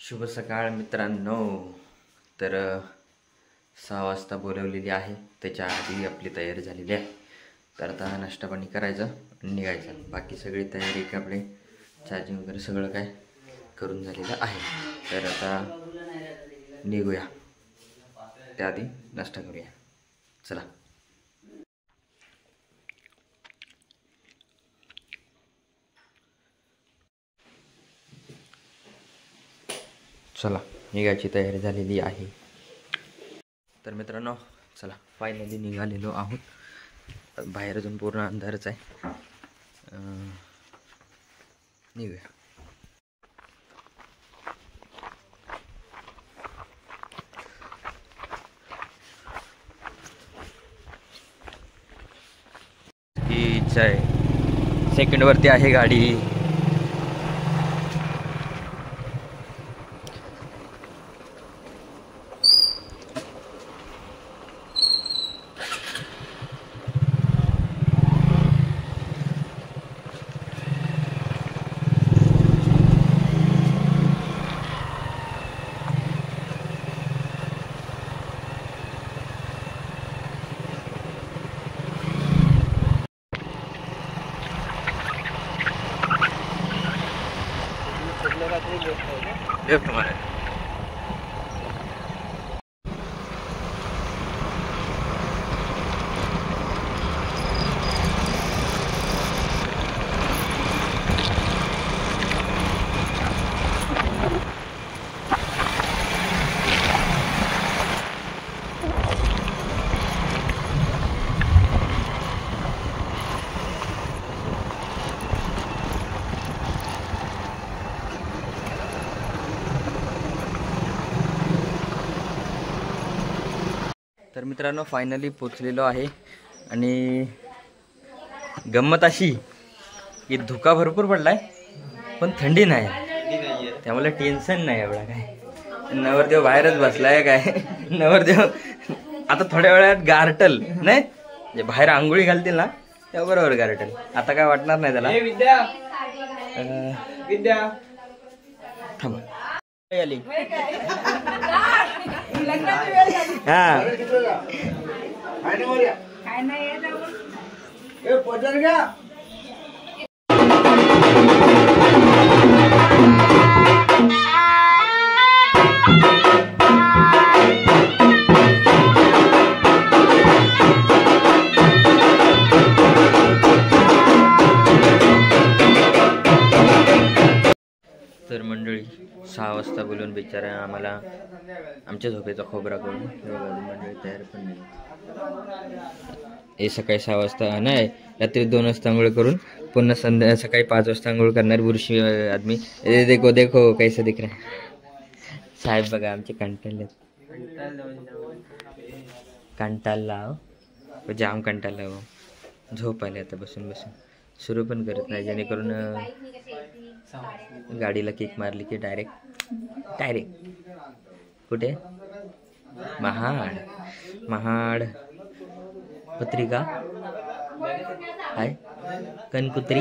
शुभ सकाळ मित्रांनो. तर 6 वाजता बोलवलेली आहे, त्याच्या आधी आपली तयारी झालेली आहे. तर आता नाश्ता पाणी करायचं आणि निघायचं. बाकी सगळी तयारी कपडे चार्जिंग वगैरे सगळं काय करून झालेलं आहे. तर आता निघूया, त्याआधी नाश्ता करूया. चला. चला, निघायची तयारी झालेली आहे. तर मित्रांनो चला, फायनली निघालेलो आहोत. बाहेर अजून पूर्ण अंधारच आहे. निघूया. हीच आहे, सेकंडवरती आहे गाडी. लेफ्ट मारा. तर मित्रांनो फायनली पोचलेलो आहे आणि गंमत अशी की धुका भरपूर पडलाय पण थंडी नाही, त्यामुळे टेन्शन नाही एवढा. काय नवरदेव बाहेरच बसलाय, काय नवरदेव आता थोड्या वेळात गारटल नाही, जे बाहेर आंघोळी घालतील ना तेव्हा बरोबर गारटल. आता काय वाटणार नाही त्याला. विद्या थांबा आली. हा तर मंडळी 6 वाजता बोलून बिचारा आम्हाला आमच्या झोपेचा खोबरा करून मंडळी तयार पण नाही. हे सकाळी 6 वाजता नाही, रात्री 2 वाजता आंघोळ करून पुन्हा सकाळी 5 वाजता आंघोळ करणार बुरशी आदमी. देखो देखो कैसे दिख रहा है साहेब. बघा आमचे कंटाळले, कंटाळला जाम कंटाळला. झोप आले आता बसून बसून. सुरू पण करत नाही, जेणेकरून गाडीला किक मारली की डायरेक्ट कुठे महाड पत्रिका हाय कनकुत्री.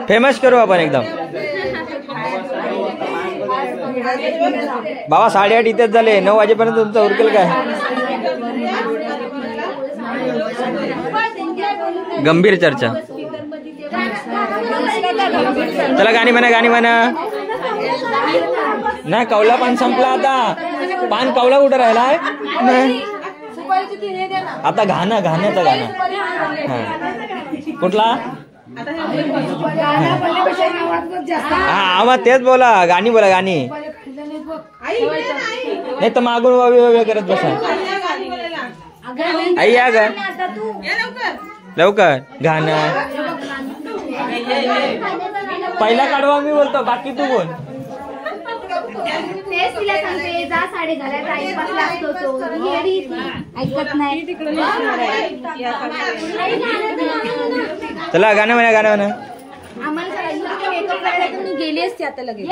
फेमस करू आपण एकदम. बाबा 8:30 इथेच झाले, 9 वाजेपर्यंत तुमचं उरकेल काय. गंभीर चर्चा. चला गाणी म्हणा. नाही कौला पान संपला आता. पान कौला कुठं राहिला आहे आता. घाण्याचा गाणं कुठला. हा आवाज तेच बोला, गाणी बोला गाणी. नाही तर मागून वावे करत बसा. आई या ग. लवकर गाणं पहिला काढवा मी बोलतो, बाकी तू बोल. चला गाणं म्हणा, गाणं म्हणा. गेली असते आता लगेच.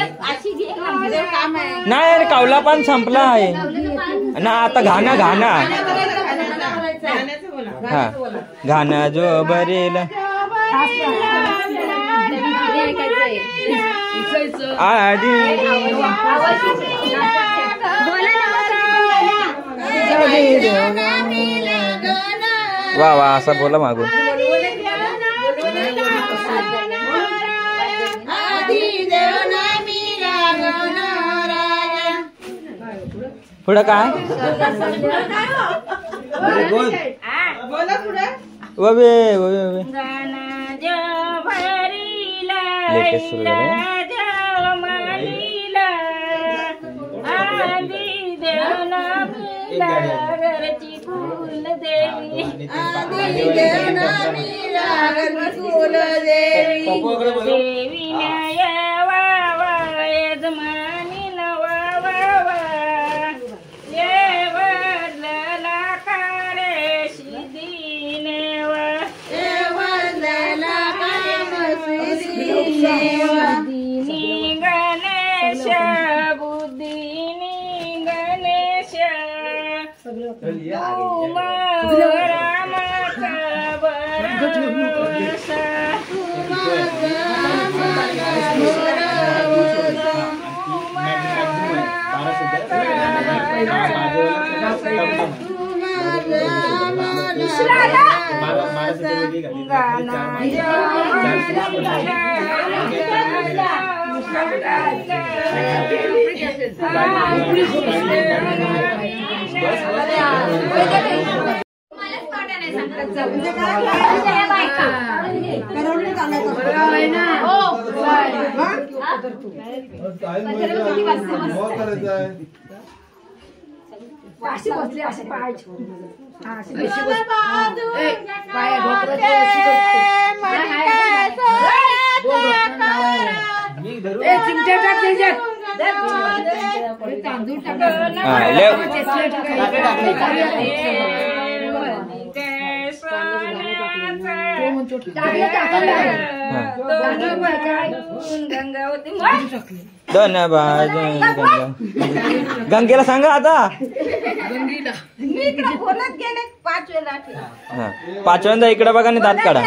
नाही अरे कावला पण संपला आहे ना आता. गाणं गाणं हा गाणं जो बरेल आधी वा वा असा बोला मागून. पुढं काय लेटेस्ट सुरू झालं. धन्यवाद. गंगेला सांगा आता. पाचव्यांदा इकडे बघा आणि दात काढा.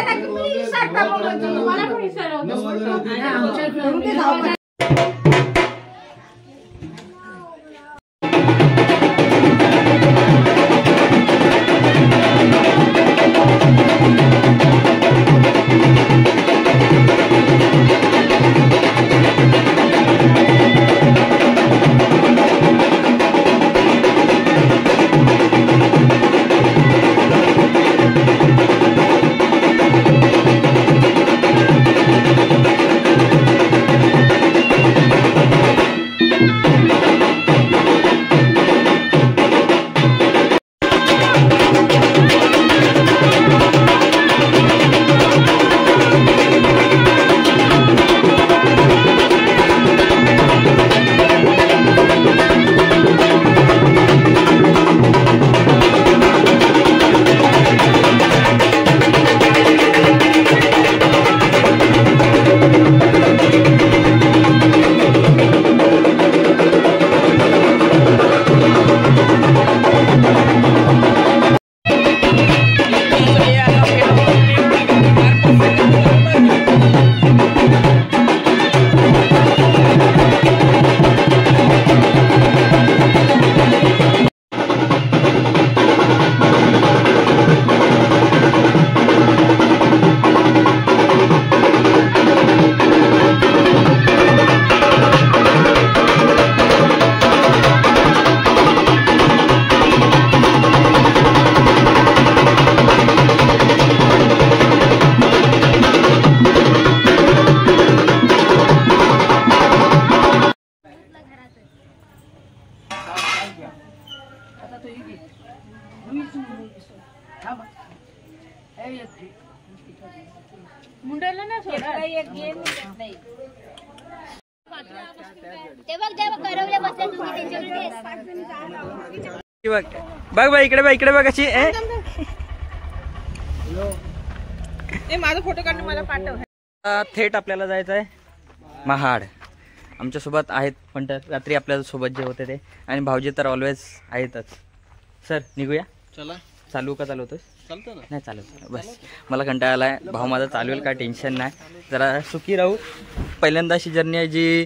मुंडला ना सोडा एक गेम नाही ते बघ करवले बसले तुम्ही त्यांच्याकडे बघ बघ इकडे बघ कशी माझा फोटो काढून मला पाठव. थेट आपल्याला जायचं आहे महाड. आमच्या सोबत आहेत पण रात्री आपल्या सोबत जे होते ते, आणि भाऊजी तर ऑलवेज आहेतच. सर निघूया. चला. चालू का चालवतोय? चालतं ना. नाही चालत बस. मला कंटाळा आलाय. भाऊ माझा चालवेल काय टेन्शन नाही. जरा सुखी राहू. पहिल्यांदा अशी जर्नी आहे जी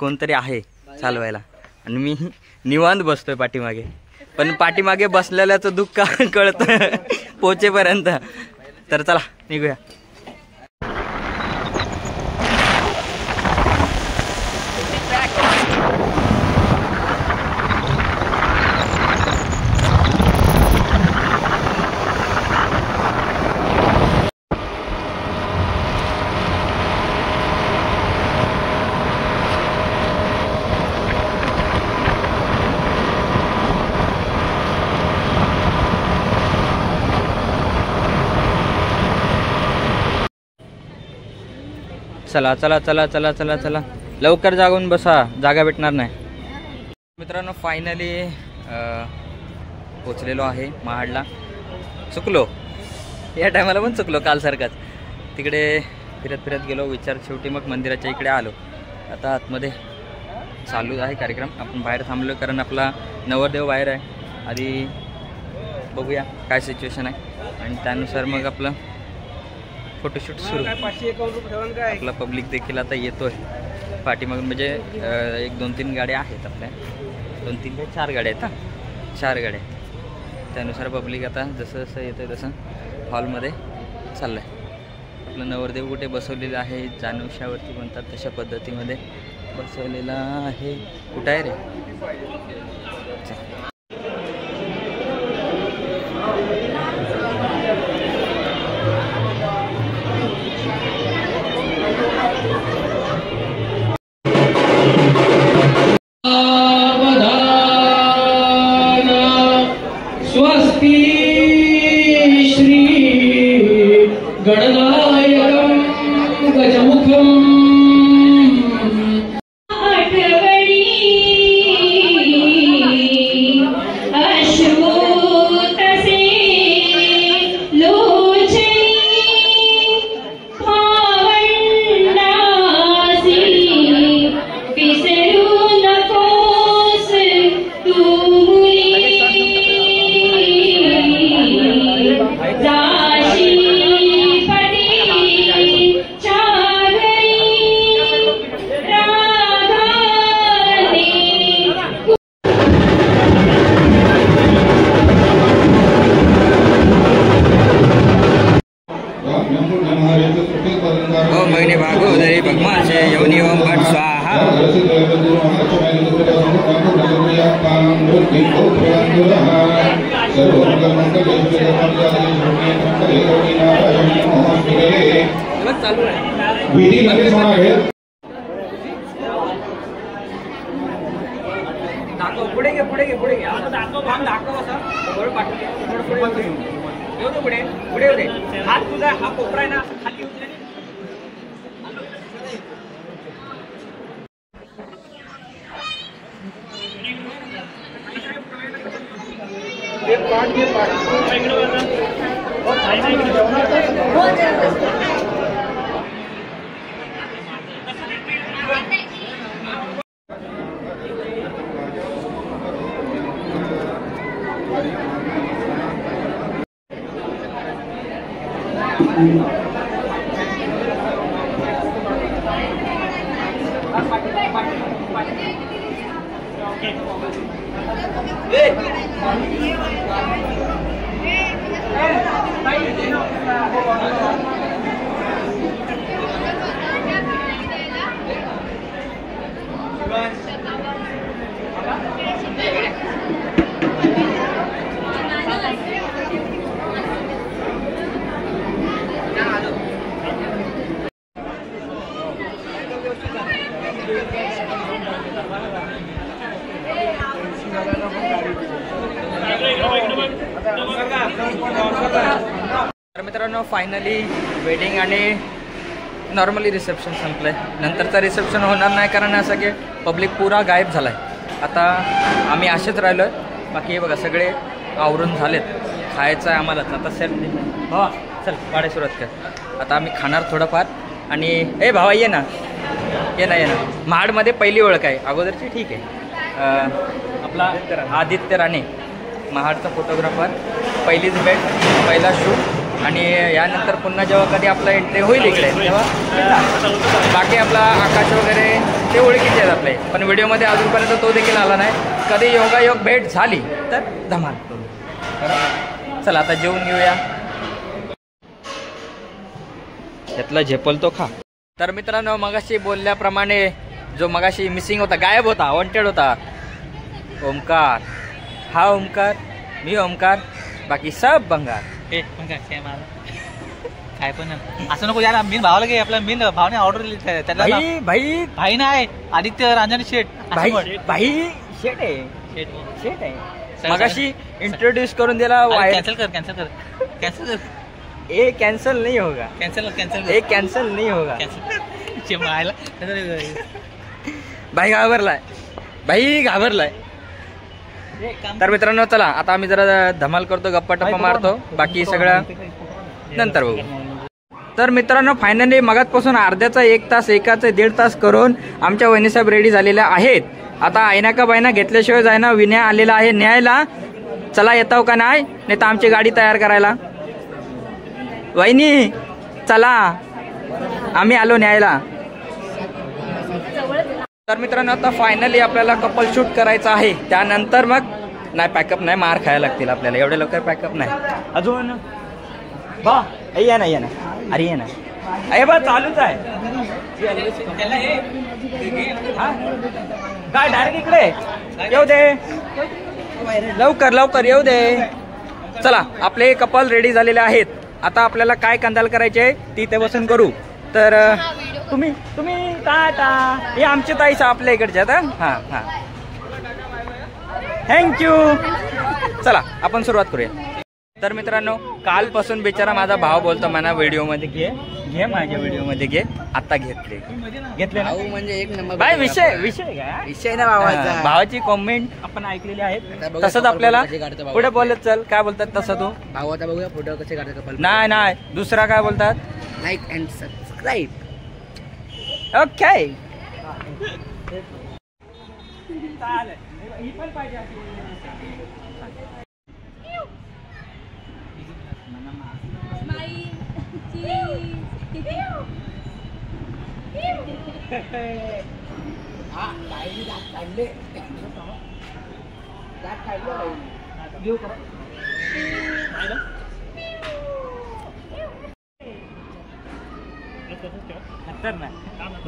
कोणतरी आहे चालवायला आणि मी निवांत बसतोय पाठीमागे. पण पाठीमागे बसलेल्याचं दुःख कळतं पोचेपर्यंत. तर चला निघूया. चला चला चला चला चला चला लवकर जागून बसा, जागा भेटणार नाही. मित्रांनो फायनली पोचलेलो आहे महाडला. चुकलो या टायमाला पण चुकलो कालसारखाच. तिकडे फिरत फिरत गेलो. विचार शेवटी मग मंदिराच्या इकडे आलो. आता आतमध्ये चालू आहे कार्यक्रम. आपण बाहेर थांबलो कारण आपला नवरदेव बाहेर आहे. आधी बघूया काय सिच्युएशन आहे आणि त्यानुसार मग आपलं फोटोशूट सुरू. आपला पब्लिक देखील आता येतोय पाठीमागून. म्हणजे 1-2-3 गाड्या आहेत आपल्या. 2-3 काय 4 गाड्या आहेत. 4 गाड्या. त्यानुसार पब्लिक आता जसं जसं येतं तसं हॉलमध्ये चाललं आहे. आपलं नवरदेव कुठे बसवलेलं आहे जानवशावरती म्हणतात तशा पद्धतीमध्ये बसवलेला आहे. कुठं आहे रे? स्वस्ति श्री गणनायकं गजमुखं आठवडी अश्रुतसे लोचनी भावंडासी विसरू नकोस तू महिने भागो दरी भगवानचे यवनी ओम भट स्वाहा. विधी लगेच होणार आहे. पुढे घे पुढे घे पुढे घे. आता दाखव भाग दाखव असं बरोबर पाठवून पुढे येऊ दे. पुढे पुढे येऊ दे. हात तुझा हा कोपरा आहे ना खाली उचले. मित्रांनो फायनली वेडिंग आणि नॉर्मली रिसेप्शन संपलं आहे. नंतरचं रिसेप्शन होणार नाही कारण असं की पब्लिक पुरा गायब झाला आहे. आता आम्ही असेच राहिलो आहे. बाकी हे बघा सगळे आवरून झालेत. खायचं आहे आम्हालाच. आता सेट भावा चल वाढायला सुरुवात कर. आता आम्ही खाणार थोडंफार. आणि ए भावा ये ना ये ना महाडमध्ये पहिली ओळख आहे. अगोदरची ठीक आहे. आपला आदित्य राणे महाडचा फोटोग्राफर. पहिलीच भेट पहिला शूट. आणि यानंतर पुन्हा जेव्हा कधी आपला एंट्री होईल इकडे तेव्हा बाकी आपला आकाश वगैरे ते ओळखीचे आहेत आपले. पण व्हिडिओमध्ये अजूनपर्यंत तो देखील आला नाही. कधी योगायोग भेट झाली तर धमाल करू. चला आता जेवून घेऊया. यातला झेपल तो खा. तर मित्रांनो मगाशी बोलल्याप्रमाणे जो मगाशी मिसिंग होता गायब होता वॉन्टेड होता ओमकार. हा ओमकार मी ओमकार बाकी सब बंगार. काय पण असं नको यार. मेन भावाला घे. आपला मेन भावने ऑर्डर दिली त्याला. भाई भाई नाही आदित्य रांजणी शेठ. भाई शेट आहे. मगाशी इंट्रोड्यूस करून दिला. कॅन्सल कर ए कॅन्सल नाही होगा. कॅन्सल कॅन्सल नाही होगा. भाई घाबरलाय. तर मित्रांनो चला आता आम्ही जरा धमाल करतो गप्पा टप्पा मारतो. बाकी सगळं नंतर बघू. तर मित्रांनो फायनली मगाचपासून अर्ध्याचा 1 तास एकाचे 1.5 तास करून आमच्या वहिनीसाहेब रेडी झालेल्या आहेत. आता आयना का बायना घेतल्याशिवाय जायना. विनय आलेला आहे न्यायला. चला येताव का नाही तर आमची गाडी तयार करायला. वहिनी चला आम्ही आलो न्यायला. तर मित्रांनो आता फायनली आपल्याला कपल शूट करायचं आहे. त्यानंतर मग नाही पॅकअप नाही मार खायला लागतील आपल्याला. एवढे लवकर पॅकअप नाही अजून. बा ये ना अरे ये ना अरे बा चालूच आहे. काय डायरेक्ट इकडे येऊ दे. लवकर येऊ दे. चला आपले कपल रेडी झालेले आहेत. आता आपल्याला काय कंदाल करायचे ती ते बसून करू. तर तुम्ही टाटा हे आमचे ताईस आपल्या इकडच्यात. हां थँक्यू. चला आपण सुरुवात करूया. तर मित्रांनो कालपासून बिचारा माझा भाव बोलतो मला व्हिडिओमध्ये घे माझ्या व्हिडिओमध्ये घे. आता घेतले ना म्हणजे एक नंबर. बाय विषय ना भावाची कॉमेंट आपण ऐकलेली आहेत. तसंच आपल्याला पुढे बोलत चल. काय बोलतात तसं तू भावाचा बघूया फोटो कसे काढतात. नाही दुसरा काय बोलतात लाईक अँड सबस्क्राईब. ओके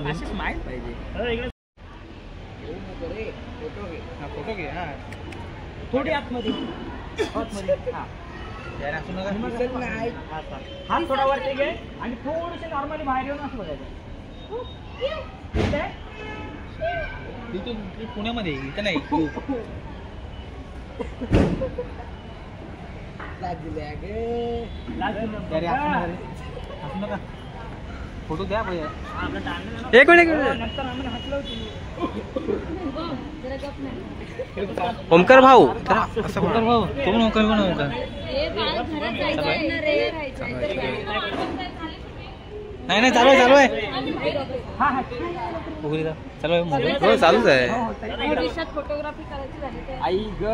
अशी स्माईल पाहिजे. फोटो घे. थोडी आतमध्ये हात थोडा वरती घे आणि थोडीशी नॉर्मली बाहेर येऊन असं बघायचं. पुण्यामध्ये इथं नाही. फोटो द्या एक मिनिट. ओमकार भाऊ नाही चालू आहे. चालूच आहे. फोटोग्राफी करायची झाली आई ग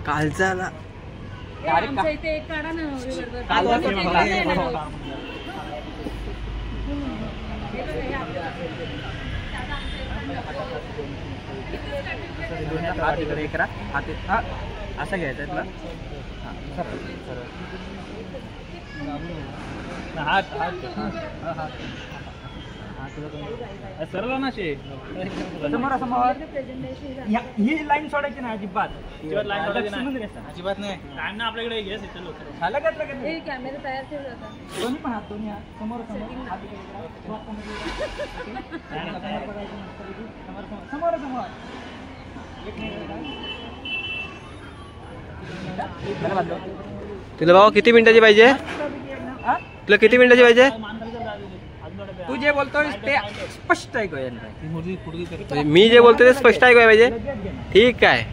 कालचा आमच्या इथे एक काढा ना. हात इकडे करा. हात असं घ्यायचं तुला. सरला ना शे समोर ही लाईन सोडायची ना अजिबात. अजिबात नाही. टाइम ना आपल्याकडे घे. कॅमेरा तयार ठेवला होता. दोन्ही पण हात दोन्ही हात समोर तुला भाऊ किती मिनिटाची पाहिजे? तुला किती मिनिटाची पाहिजे? तू जे बोलतोय ते स्पष्ट ऐकूया. मी जे बोलतो ते स्पष्ट ऐकूया पाहिजे. ठीक आहे.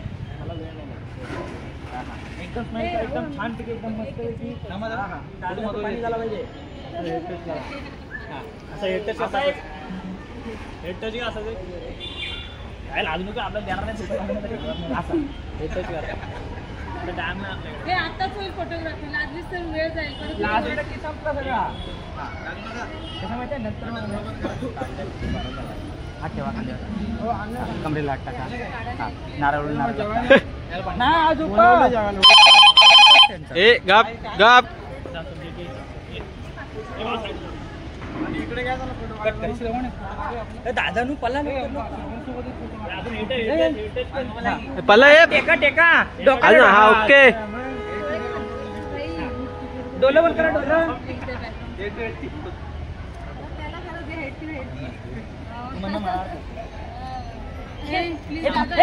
हे आताच होईल फोटोग्राफी. लाजलीच तर वेळ जाईल. कमरेला टाका. नारळ ए गप गप. दादा पल्ला पल्ला ये टेका टेका. अजून हा ओके. डोलं बंद करा. डोलं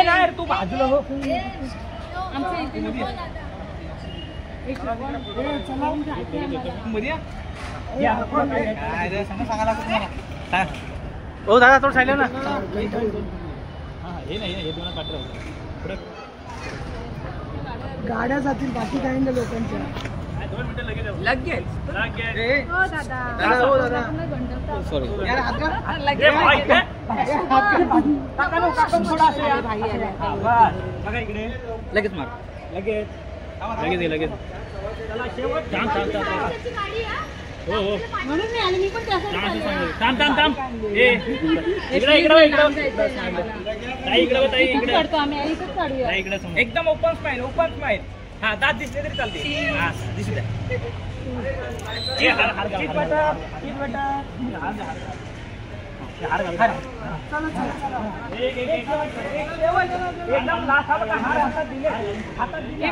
नाही तू बाजूला हो. आमच्या इथे नको दादा. ओ दादा थोडं साईडला ना. गाड्या जातील बाकी काही नाही लोकांच्या. लगेच हो दादा. सॉरी. लगेच मार. लगेच म्हणून मी आले. मी पण त्यासाठी काढतो आम्ही. इथेच काढूया. एकदम ओपन स्माइल. Open smile. हा दात दिसले तरी चालते. हा दिसू द्या.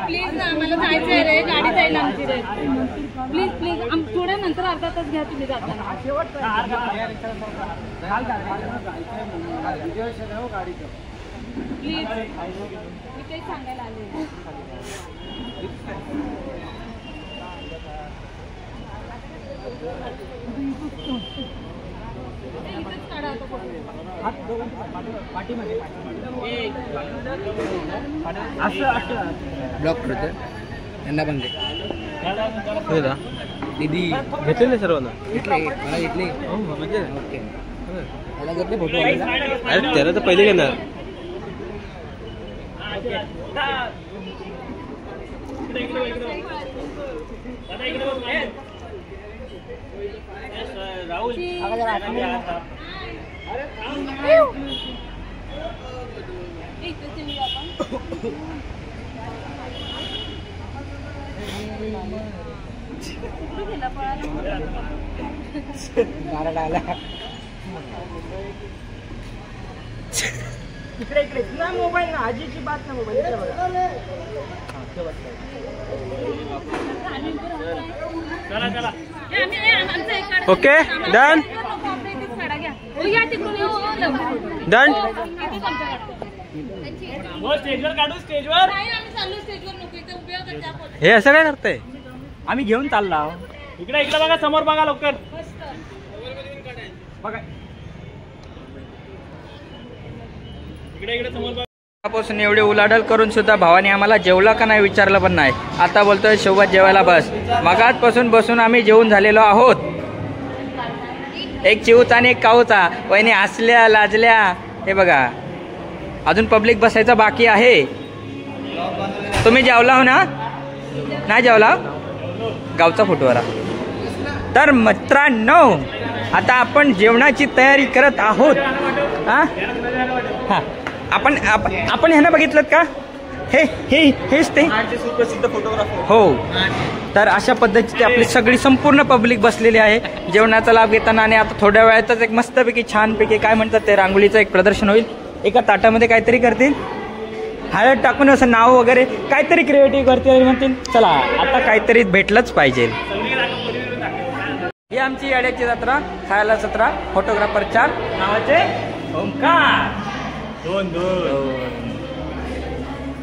प्लीज ना आम्हाला जायचंय रे. गाडी जाईल आमची रे. प्लीज प्लीज थोड्या नंतर अर्धा तास घ्या तुम्ही जाताना. प्लीज मी काही सांगायला आले. ब्लॉक करतो यांना पण दीदी घेतले सर्वांना. मला घेतली. ओके. त्याला घेतले फोटो. अरे त्याला तर पहिले घेणार. इकडे इकडे ना मोबाईल ना. आजीची बात ना मोबाईल. Okay done. डन. स्टेजवर काढू. स्टेजवर हे असं काय करतंय? आम्ही घेऊन चालला. इकडे इकडे बघा. समोर बघा लवकर. बघा इकडे समोर बघा. पासून एवढी उलाढाल करून सुद्धा भावाने आम्हाला जेवला का नाही विचारलं पण नाही. आता बोलतोय सोबत जेवायला बस. मगाचपासून बसून आम्ही जेवून झालेलो आहोत. एक चिवचा आणि एक काऊचा. वहिनी हसल्या लाजल्या. हे बघा अजून पब्लिक बसायचं बाकी आहे. तुम्ही जेवला हो ना? नाही जेवला? गावचा फोटोवाला. तर मित्रांनो आता आपण जेवणाची तयारी करत आहोत. हा आपण आपण ह्यांना बघितलं का? हेच ते सुप्रसिद्ध फोटोग्राफर. हो. तर अशा पद्धतीची आपली सगळी संपूर्ण पब्लिक बसलेली आहे जेवणाचा लाभ घेताना. आणि आता थोड्या वेळातच एक मस्तपैकी छानपैकी काय म्हणतात ते रांगोळीचं एक प्रदर्शन होईल. एका ताटामध्ये काहीतरी करतील. हळद टाकून असं नाव वगैरे काहीतरी क्रिएटिव्ह करतील. म्हणतील चला आता काहीतरी भेटलंच पाहिजे. ही आमची येड्याची जत्रा. खायला जत्रा. फोटोग्राफर 4 नावाचे ओंकार. 2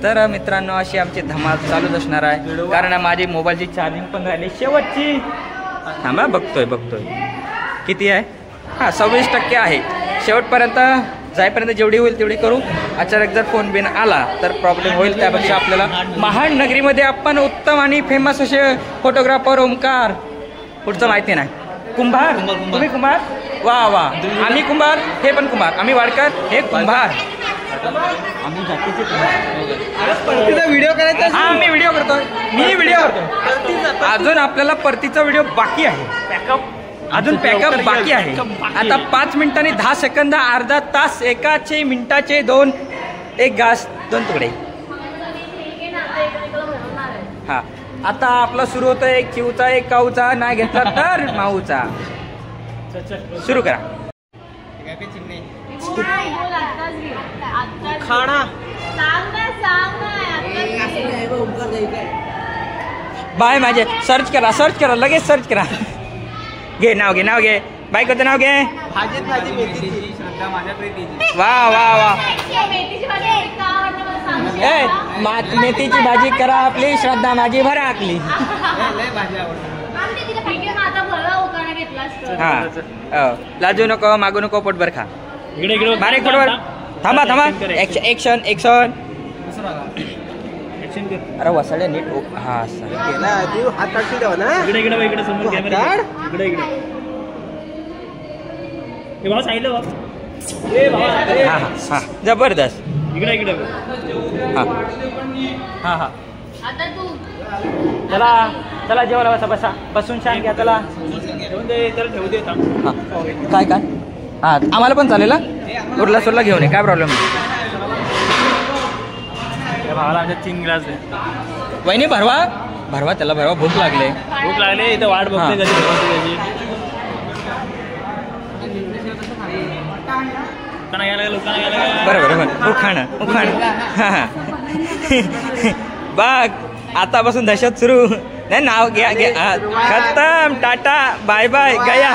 तर मित्रांनो अशी आमची धमाल चालूच असणार आहे, कारण माझी मोबाईलची चार्जिंग पण राहिली शेवटची. थांबा बघतोय किती आहे. हां 26% आहे. शेवटपर्यंत जाईपर्यंत जेवढी होईल तेवढी करू. अचानक जर फोन बिन आला तर प्रॉब्लेम होईल. त्यापेक्षा आपल्याला महाड नगरीमध्ये आपण उत्तम आणि फेमस असे फोटोग्राफर ओमकार, पुढचं माहिती नाही, कुंभार. तुम्ही कुंभार? वा वा. आम्ही कुंभार, हे पण कुंभार. आम्ही वाडकर, हे कुंभार. आम्ही जातीचे व्हिडिओ करायचा. हा मी व्हिडिओ करतोय. अजून आपल्याला परतीचा व्हिडिओ बाकी आहे. अजून पॅकअप बाकी आहे. आता 5 मिनिटांनी 10 सेकंद, अर्धा तास, 1 मिनिटाचे 2, 1 घास 2 तुकडे. हा आता आपला सुरू होतोय एक चिवचा, एक काऊचा, नाही घेतला तर माऊचा. सुरू करा. खाना बाय माझे सर्च करा लगेच सर्च करा. घे नाव घे बायकोचं नाव घे. वा मेथीची भाजी करा आपली, श्रद्धा माझी भरा आकली. हा लाजू नको, मागू नको, पोटभर खा. बारीक पोटभर. थांबा एक्शन. अरे वसाडे नीट. हा हात टाकून द्यावा ना. इकडे समोर कॅमेरा. हा जबरदस्त. इकडे हा चला जेवायला बसा. बसून छान घ्या. चला ठेवू दे. काय हा आम्हाला पण चालेल. उरला सुरला घेऊन ये, काय प्रॉब्लेम नाही. भावाला आमच्या 3 ग्लास दे. वहिनी भरवा त्याला भरवा. भूक लागले इथं वाट बघते कधी. बरोबर उखाणं. बघ आतापासून दहशत सुरू. नाही नाव घ्या खतम. टाटा बाय बाय गया.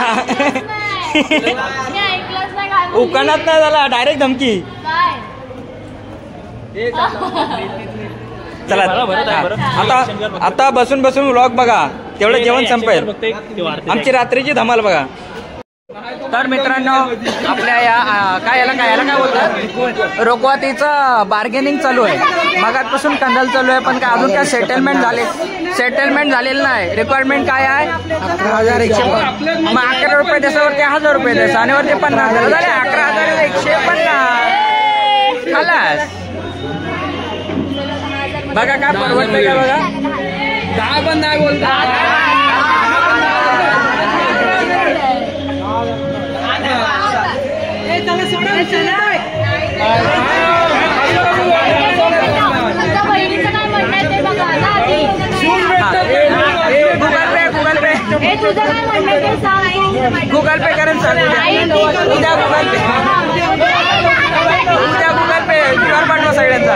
उखाणात नाही झाला, डायरेक्ट धमकी. चला आता बसून व्लॉग बघा. तेवढं जेवण संपेल. आमची रात्रीची धमाल बघा. तर मित्रांनो आपल्या याला काय बोलतात, रोकवातीचं बार्गेनिंग चालू आहे. मगातपासून कंदाल चालू आहे, पण काय अजून काय सेटलमेंट झालेलं नाही. रिक्वायरमेंट काय आहे? 11,150. मग 11 रुपये द्यावरती 1,000 रुपये द्यायचं आणि वरती 50,000 झाले. 11,150. खलास. बघा काय परवडतंय का बघा. 10 पण नाही बोलता. गुगल पे करेन सर. उद्या गुगल पे QR पाठवा सगळ्यांचा.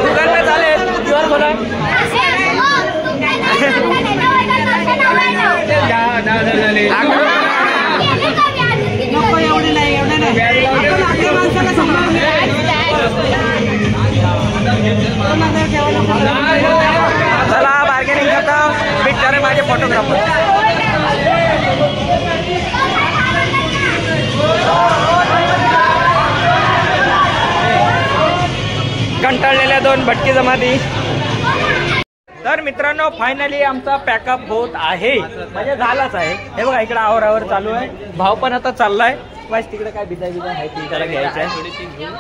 गुगल पे चालेल. QR बोला. चला बार्गेनिंग करता. पिक्चर माझे फोटोग्राफर. कंटाळलेल्या 2 भटकी जमाती. तर मित्रांनो फायनली आमचा पॅकअप होत आहे, म्हणजे झालाच आहे. हे बघा इकडे आवर चालू आहे. भाव पण आता चाललाय. बस तिकडे काय बिजा आहे ती त्याला घ्यायचं आहे.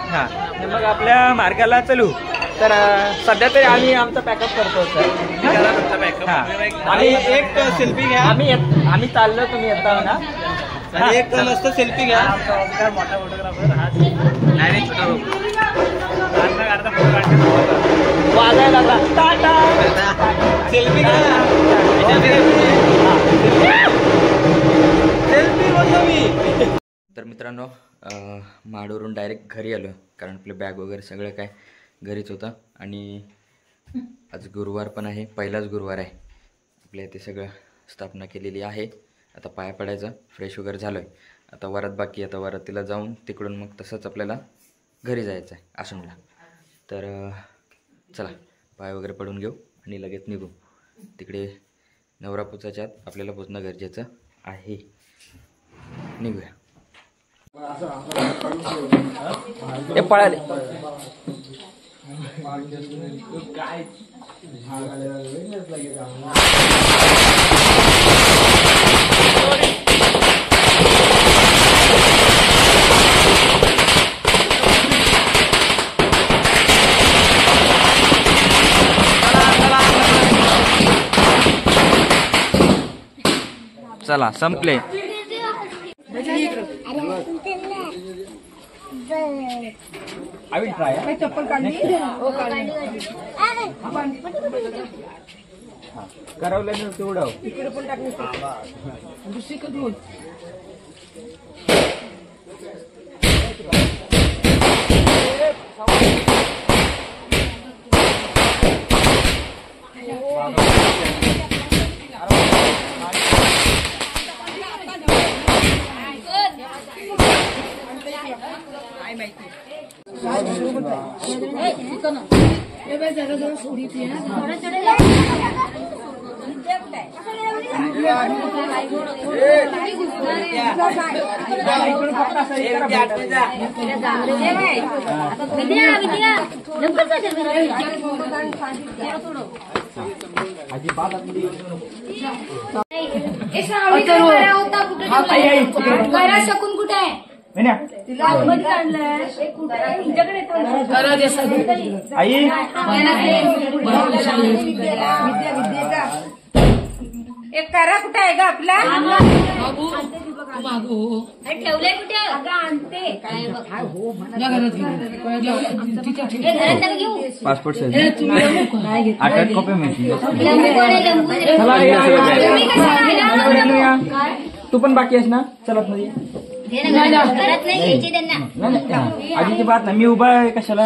हा मग आपल्या मार्गाला चलू. तर सध्या तरी आम्ही आमचा पॅकअप करतो. आणि एक सेल्फी घ्या. आम्ही चाललो, तुम्ही येता ना. आणि एक मस्त सेल्फी घ्या. मोठा फोटोग्राफर वाजायला टाटा. सेल्फी घ्या. सेल्फी बोलतो मी. तर मित्रांनो माडवरून डायरेक्ट घरी आलो, कारण आपलं बॅग वगैरे सगळं काय घरीच होतं. आणि आज गुरुवार पण आहे, पहिलाच गुरुवार आहे. आपल्या इथे सगळं स्थापना केलेली आहे. आता पाया पडायचं, फ्रेश वगैरे झालो आहे. आता वरात बाकी, आता वरातीला जाऊन तिकडून मग तसंच आपल्याला घरी जायचं आहे आसनला. तर चला पाय वगैरे पडून घेऊ आणि लगेच निघू. तिकडे नवरा पोचायच्या आत आपल्याला पोचणं गरजेचं आहे. निघूया. हे पळाले. चला संपले. I will try. चप्पल काढली. करवलं तेवढं इकडे पण टाकली. दुसरी कधी शकून कुठे आहे? आई एक करा कुठे आहे ग आपला? ठेवलंय कुठे? आणते पासपोर्ट साईज 8 कॉपी मिळतील. तू पण बाकी आहेस ना? चला मध्ये आजीची बात ना, मी उभा आहे कशाला?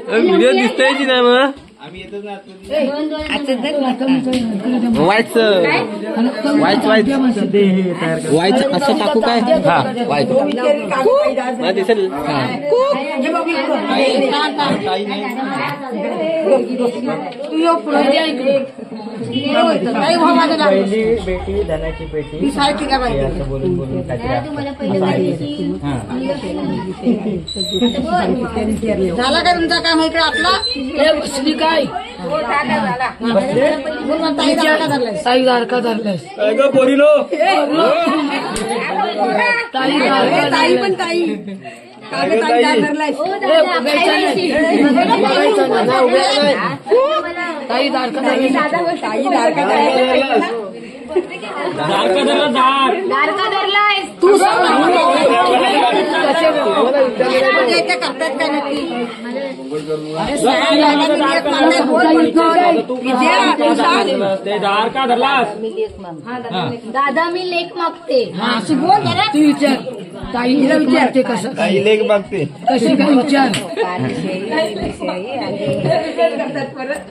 व्हिडिओ दिसतोय की नाही मग? वाईट असं टाकू काय? हा वाईट दिसेल. पहिली बेटी धनाची पेटी असं बोलून बोलून झाला का तुमचा काम इकडे आपला? काय ताई दारका धरलास. ताई पण ताई ताई दारका धरलाय तू करतात का नक्की? दादा मी लेख मागते. तू विचार ताईला विचारते कसं काही लेख मागते कशी काय विचार.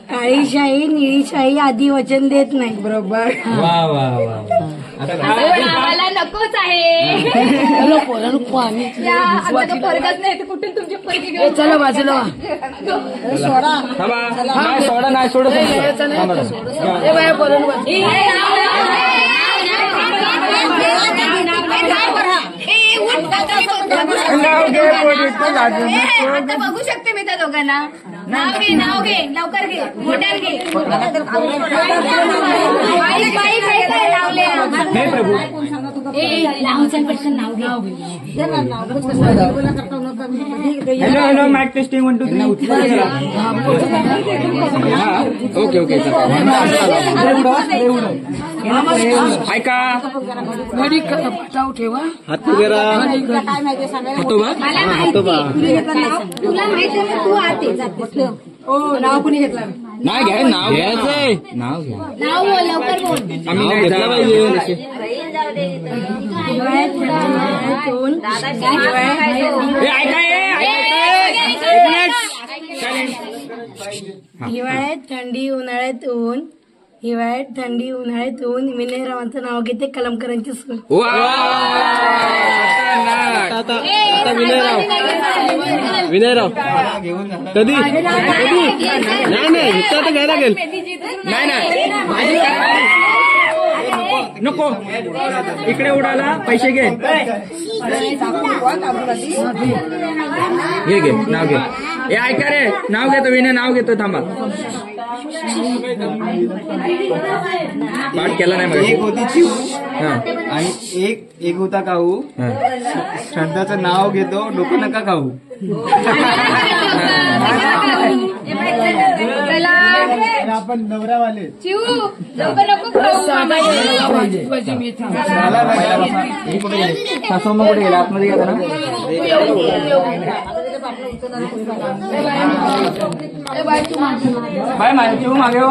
काळी शाही निळी शाही आधी वचन देत नाही. बरोबर. वा वा वा. आम्हाला नकोच आहे. फरकच नाही कुठून तुमची पैकी घेऊन चला बाजूला सोडा. सोडा नाही सोडत. बघू शकते मी त्या दोघांना. नाव घे लवकर घे. मोठ्यात घे. Hello mic testing 1 2 3. Okay okay. ऐका ठेवा हात वगैरे तुला माहिती आहे तू आते. नाव कुणी घेतलं? नाही घ्या. नाव घ्यायचंय. नाव घ्या. नाव बोल लवकर बोल. आम्ही घेतला पाहिजे. हिवाळ्यात थंडी ऊन हिवाळ्यात थंडी उन्हाळ्यात ऊन हिवाळ्यात थंडी उन्हाळ्यात ऊन विनयरावांचं नाव घेते कलमकरांची सून. आता विनयराव कधी नाही आता घ्यायला लागेल. नको इकडे उडाला पैसे घे घे नाव घे. हे ऐका रे नाव घेतो विनय नाव घेतो थांबा. पाठ केला नाही एक होती चिव आणि एक होता काहू. श्रद्धाचं नाव घेतो डोकं नका खाऊ. आपण नवरावाले सासू मग कुठे गेला आतमध्ये गेला ना. बाय माझी चिव मागे हो.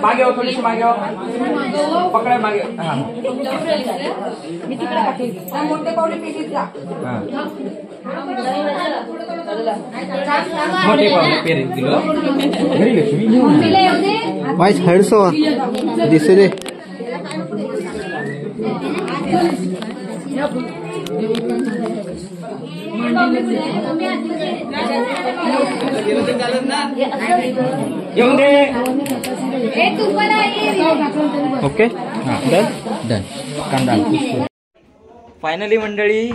मागे हो थोडीशी मागे हो पकड़ा मागे. मोठे पावले पेरीत किलो घरी लक्ष्मी वाईस हडसो दिसू दे. येऊन दे. ओके डन कांदा. फायनली मंडळी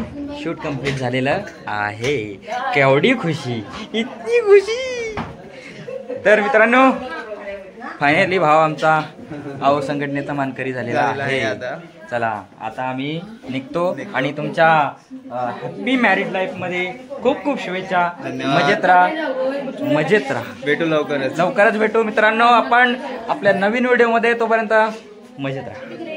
शूट कंप्लीट झालेलं आहे. केवढी खुशी इतकी खुशी. तर मित्रांनो फायनली भाव आमचा आहो संघटनेचा मानकरी झालेला आहे. चला आता आम्ही निघतो आणि तुमच्या हॅपी मॅरिड लाईफ मध्ये खूप खूप शुभेच्छा. मजेत राहा भेटू लवकरच भेटू मित्रांनो आपण आपल्या नवीन व्हिडिओ मध्ये. तोपर्यंत मजेत राहा.